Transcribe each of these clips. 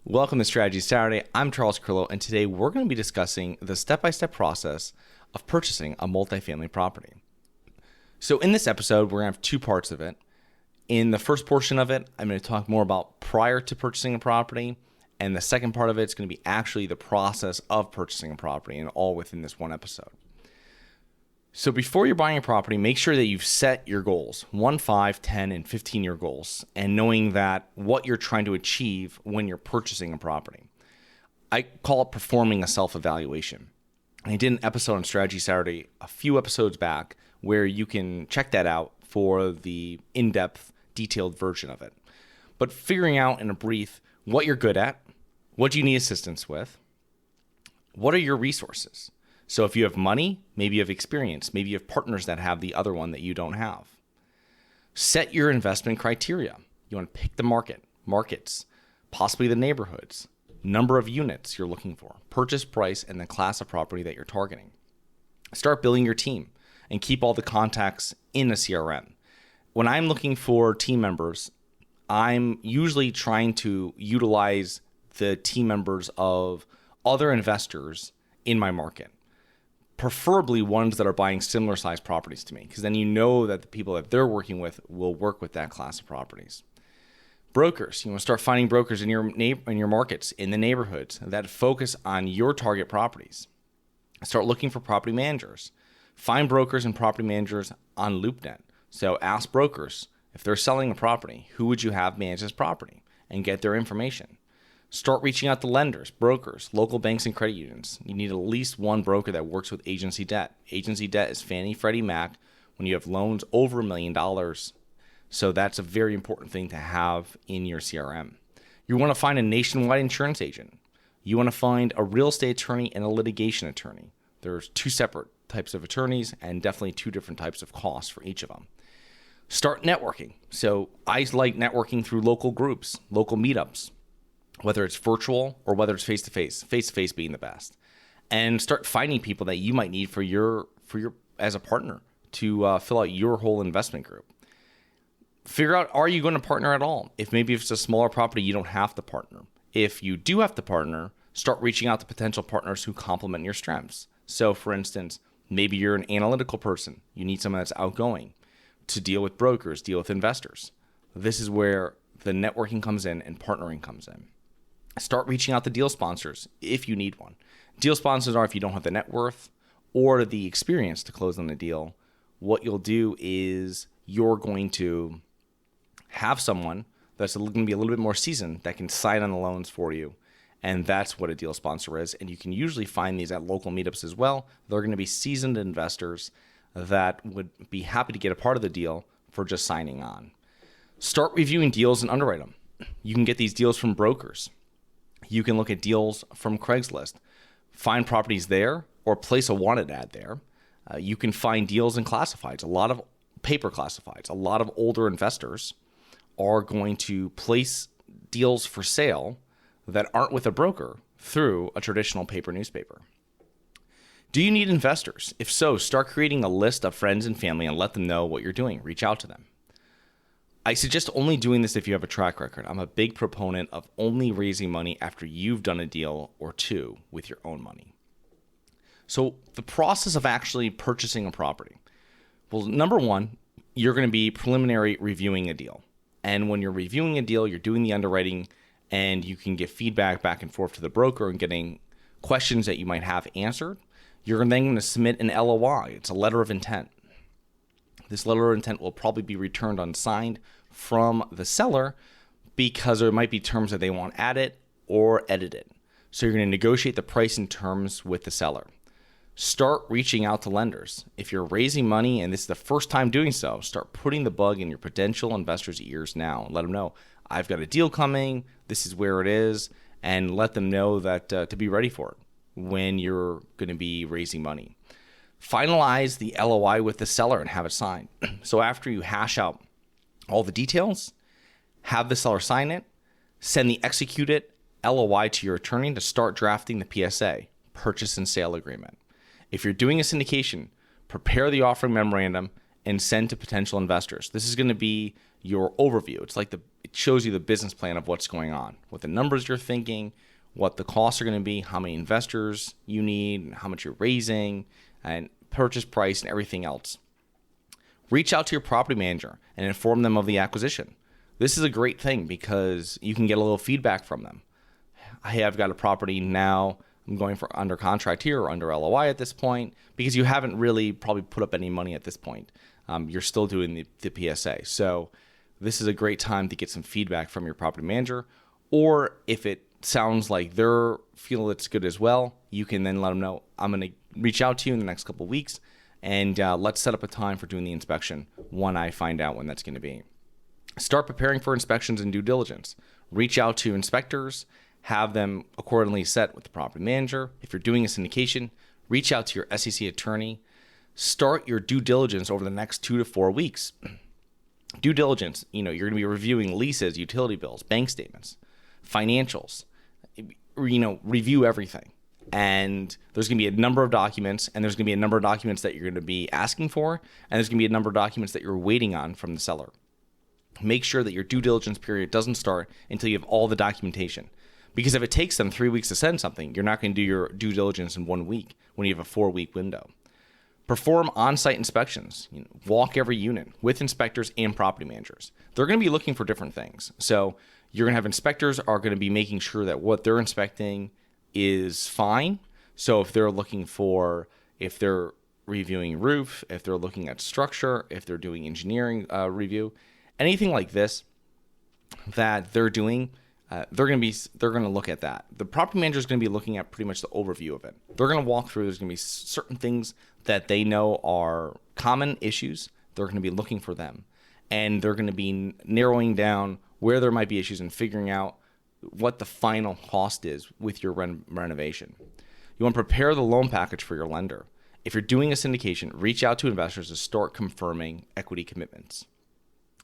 Welcome to Strategy Saturday. I'm Charles Carillo, and today we're going to be discussing the step-by-step process of purchasing a multifamily property. So in this episode, we're going to have two parts of it. In the first portion of it, I'm going to talk more about prior to purchasing a property, and the second part of it is going to be actually the process of purchasing a property, and all within this one episode. So before you're buying a property, make sure that you've set your goals, 1, 5, 10, and 15-year goals, and knowing that what you're trying to achieve when you're purchasing a property. I call it performing a self-evaluation. I did an episode on Strategy Saturday a few episodes back where you can check that out for the in-depth, detailed version of it. But figuring out in a brief what you're good at, what you need assistance with, what are your resources? So if you have money, maybe you have experience, maybe you have partners that have the other one that you don't have. Set your investment criteria. You want to pick the markets, possibly the neighborhoods, number of units you're looking for, purchase price, and the class of property that you're targeting. Start building your team and keep all the contacts in a CRM. When I'm looking for team members, I'm usually trying to utilize the team members of other investors in my market. Preferably ones that are buying similar sized properties to me, because then you know that the people that they're working with will work with that class of properties. Brokers, you want to start finding brokers in your markets, in the neighborhoods that focus on your target properties. Start looking for property managers. Find brokers and property managers on LoopNet. So ask brokers, if they're selling a property, who would you have manage this property, and get their information. Start reaching out to lenders, brokers, local banks, and credit unions. You need at least one broker that works with agency debt. Agency debt is Fannie, Freddie Mac when you have loans over $1 million. So that's a very important thing to have in your CRM. You want to find a nationwide insurance agent. You want to find a real estate attorney and a litigation attorney. There's two separate types of attorneys and definitely two different types of costs for each of them. Start networking. So I like networking through local groups, local meetups, whether it's virtual or whether it's face-to-face being the best. And start finding people that you might need for your as a partner to fill out your whole investment group. Figure out, are you going to partner at all? If it's a smaller property, you don't have to partner. If you do have to partner, start reaching out to potential partners who complement your strengths. So for instance, maybe you're an analytical person. You need someone that's outgoing to deal with brokers, deal with investors. This is where the networking comes in and partnering comes in. Start reaching out to deal sponsors if you need one. Deal sponsors are if you don't have the net worth or the experience to close on the deal. What you'll do is you're going to have someone that's going to be a little bit more seasoned that can sign on the loans for you. And that's what a deal sponsor is. And you can usually find these at local meetups as well. They're going to be seasoned investors that would be happy to get a part of the deal for just signing on. Start reviewing deals and underwrite them. You can get these deals from brokers. You can look at deals from Craigslist, find properties there, or place a wanted ad there. You can find deals in classifieds, a lot of paper classifieds. A lot of older investors are going to place deals for sale that aren't with a broker through a traditional paper newspaper. Do you need investors? If so, start creating a list of friends and family and let them know what you're doing. Reach out to them. I suggest only doing this if you have a track record. I'm a big proponent of only raising money after you've done a deal or two with your own money. So the process of actually purchasing a property. Well, number one, you're going to be preliminary reviewing a deal. And when you're reviewing a deal, you're doing the underwriting and you can get feedback back and forth to the broker and getting questions that you might have answered. You're then going to submit an LOI. It's a letter of intent. This letter of intent will probably be returned unsigned from the seller because there might be terms that they want added or edited. So you're going to negotiate the price and terms with the seller. Start reaching out to lenders. If you're raising money and this is the first time doing so, start putting the bug in your potential investors' ears now and let them know, I've got a deal coming, this is where it is, and let them know that to be ready for it when you're going to be raising money. Finalize the LOI with the seller and have it signed. So after you hash out all the details, have the seller sign it, send the executed LOI to your attorney to start drafting the PSA, purchase and sale agreement. If you're doing a syndication, prepare the offering memorandum and send to potential investors. This is going to be your overview. It shows you the business plan of what's going on, what the numbers you're thinking, what the costs are going to be, how many investors you need, how much you're raising, and purchase price and everything else. Reach out to your property manager and inform them of the acquisition. This is a great thing because you can get a little feedback from them. Hey, I've got a property now. I'm going for under contract here or under LOI at this point, because you haven't really probably put up any money at this point. You're still doing the PSA. So this is a great time to get some feedback from your property manager. Or if it sounds like they're feel it's good as well, you can then let them know, I'm going to reach out to you in the next couple of weeks, and let's set up a time for doing the inspection when I find out when that's going to be. Start preparing for inspections and due diligence. Reach out to inspectors, have them accordingly set with the property manager. If you're doing a syndication, reach out to your SEC attorney. Start your due diligence over the next 2 to 4 weeks. Due diligence, you're going to be reviewing leases, utility bills, bank statements, financials, review everything. And there's going to be a number of documents, and there's going to be a number of documents that you're going to be asking for, and there's going to be a number of documents that you're waiting on from the seller. Make sure that your due diligence period doesn't start until you have all the documentation. Because if it takes them 3 weeks to send something, you're not going to do your due diligence in 1 week when you have a 4-week window. Perform on-site inspections. Walk every unit with inspectors and property managers. They're going to be looking for different things. So you're going to have inspectors are going to be making sure that what they're inspecting is fine. So if they're reviewing roof, if they're looking at structure, if they're doing engineering review, anything like this that they're doing, they're going to look at that. The property manager is going to be looking at pretty much the overview of it. They're going to walk through. There's going to be certain things that they know are common issues. They're going to be looking for them, and they're going to be narrowing down where there might be issues and figuring out what the final cost is with your renovation. You want to prepare the loan package for your lender. If you're doing a syndication, reach out to investors to start confirming equity commitments.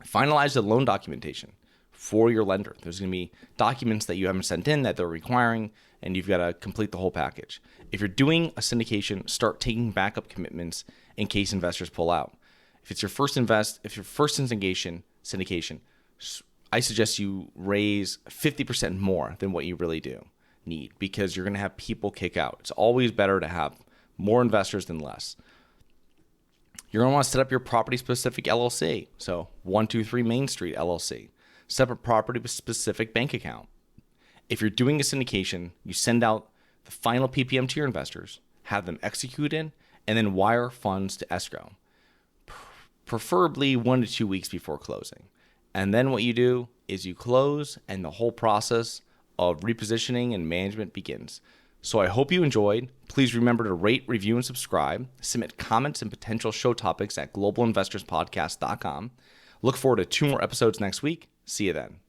Finalize the loan documentation for your lender. There's going to be documents that you haven't sent in that they're requiring, and you've got to complete the whole package. If you're doing a syndication, start taking backup commitments in case investors pull out. If it's your first syndication, I suggest you raise 50% more than what you really do need, because you're going to have people kick out. It's always better to have more investors than less. You're going to want to set up your property-specific LLC. So 123 Main Street LLC. Separate property-specific bank account. If you're doing a syndication, you send out the final PPM to your investors, have them execute it, and then wire funds to escrow, preferably 1 to 2 weeks before closing. And then what you do is you close, and the whole process of repositioning and management begins. So I hope you enjoyed. Please remember to rate, review, and subscribe. Submit comments and potential show topics at globalinvestorspodcast.com. Look forward to 2 more episodes next week. See you then.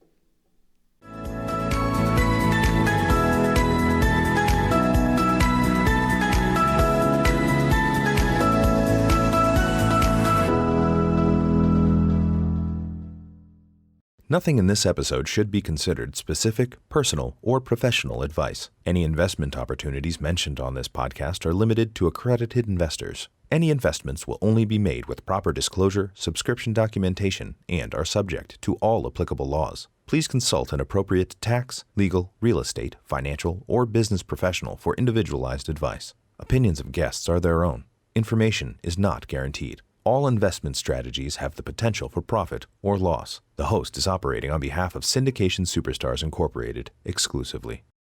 Nothing in this episode should be considered specific, personal, or professional advice. Any investment opportunities mentioned on this podcast are limited to accredited investors. Any investments will only be made with proper disclosure, subscription documentation, and are subject to all applicable laws. Please consult an appropriate tax, legal, real estate, financial, or business professional for individualized advice. Opinions of guests are their own. Information is not guaranteed. All investment strategies have the potential for profit or loss. The host is operating on behalf of Syndication Superstars Incorporated exclusively.